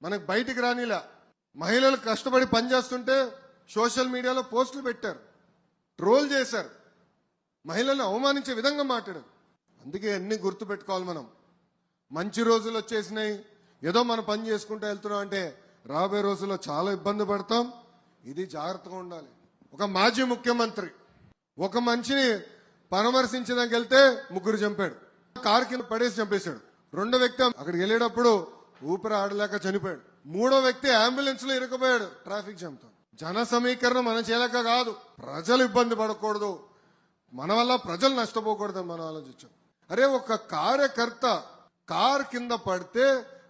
మనకు బయటికి రానిలా. మహిళలు కష్టపడి పనిచేస్తుంటే సోషల్ మీడియాలో పోస్టులు పెట్టారు, ట్రోల్ చేశారు, మహిళలను అవమానించే విధంగా మాట్లాడారు. అందుకే అన్ని గుర్తు పెట్టుకోవాలి. మనం మంచి రోజులు వచ్చేసినాయి, ఏదో మనం పని చేసుకుంటూ వెళ్తున్నాం అంటే రాబోయే రోజుల్లో చాలా ఇబ్బంది పడతాం. ఇది జాగ్రత్తగా ఉండాలి. ఒక మాజీ ముఖ్యమంత్రి ఒక మనిషిని పరామర్శించడానికి వెళ్తే ముగ్గురు చంపాడు, కారు కింద పడేసి చంపేశాడు. రెండో వ్యక్తి అక్కడికి వెళ్ళేటప్పుడు ఊపిరి ఆడలేక చనిపోయాడు. మూడో వ్యక్తి అంబులెన్స్ లో ఇరుక్కుపోయాడు ట్రాఫిక్ జామ్ తో. జన సమీకరణ మన చేయలేక కాదు, ప్రజలు ఇబ్బంది పడకూడదు, మన వల్ల ప్రజలు నష్టపోకూడదని మనం ఆలోచించాం. అరే ఒక కార్యకర్త కార్ కింద పడితే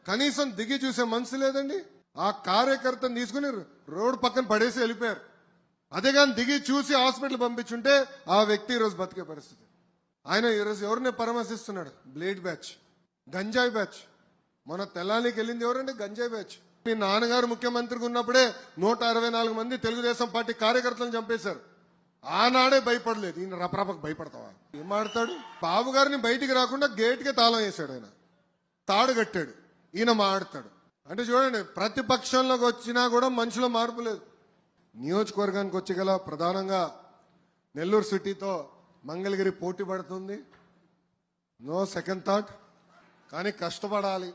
కనీసం దిగి చూసే మనసు లేదండి. ఆ కార్యకర్తను తీసుకుని రోడ్డు పక్కన పడేసి వెళ్ళిపోయారు. అదే కానీ దిగి చూసి హాస్పిటల్ పంపించుంటే ఆ వ్యక్తి ఈరోజు బతికే పరిస్థితి. ఆయన ఈరోజు ఎవరిని పరామర్శిస్తున్నాడు? బ్లేడ్ బ్యాచ్, గంజాయి బ్యాచ్. మన తెల్లానికి వెళ్ళింది ఎవరండి? గంజాయి బ్యాచ్. మీ నాన్నగారు ముఖ్యమంత్రిగా ఉన్నప్పుడే 164 మంది తెలుగుదేశం పార్టీ కార్యకర్తలను చంపేశారు. ఆనాడే భయపడలేదు. ఈయన రపరపకు భయపడతావా? ఏం మాడతాడు? బాబు గారిని బయటికి రాకుండా గేట్కే తాళం వేశాడు, ఆయన తాడు కట్టాడు, ఈయన మాడతాడు. అంటే చూడండి, ప్రతిపక్షంలోకి వచ్చినా కూడా మనుషులో మార్పు లేదు. నియోజకవర్గానికి వచ్చి గల ప్రధానంగా నెల్లూరు సిటీతో మంగళగిరి పోటీ పడుతుంది. No second thought. కానీ కష్టపడాలి,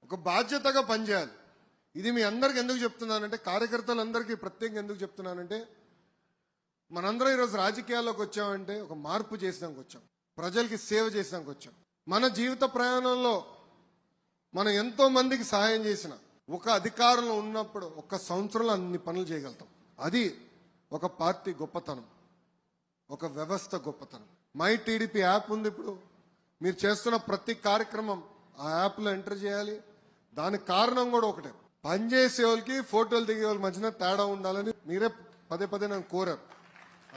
ఒక బాధ్యతగా పనిచేయాలి. ఇది మీ అందరికి ఎందుకు చెప్తున్నానంటే, కార్యకర్తలందరికీ ప్రత్యేకంగా ఎందుకు చెప్తున్నానంటే, మనందరం ఈరోజు రాజకీయాల్లోకి వచ్చామంటే ఒక మార్పు చేసినానికి వచ్చాం, ప్రజలకి సేవ చేసినానికి వచ్చాం. మన జీవిత ప్రయాణంలో మనం ఎంతో మందికి సహాయం చేసిన, ఒక అధికారంలో ఉన్నప్పుడు ఒక్క సంవత్సరంలో అన్ని పనులు చేయగలుగుతాం. అది ఒక పార్టీ గొప్పతనం, ఒక వ్యవస్థ గొప్పతనం. మై టీడీపీ యాప్ ఉంది. ఇప్పుడు మీరు చేస్తున్న ప్రతి కార్యక్రమం ఆ యాప్లో ఎంటర్ చేయాలి. దానికి కారణం కూడా ఒకటే, పనిచేసే వాళ్ళకి ఫోటోలు దిగే వాళ్ళ మధ్యన తేడా ఉండాలని మీరే పదే పదే నన్ను కోరారు.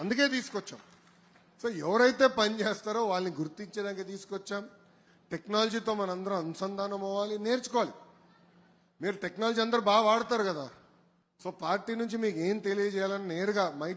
అందుకే తీసుకొచ్చాం. సో ఎవరైతే పని చేస్తారో వాళ్ళని గుర్తించడానికి తీసుకొచ్చాం. టెక్నాలజీతో మనందరం అనుసంధానం అవ్వాలి, నేర్చుకోవాలి. మీరు టెక్నాలజీ అందరూ బాగా వాడతారు కదా. సో పార్టీ నుంచి మీకు ఏం తెలియజేయాలని నేరుగా మై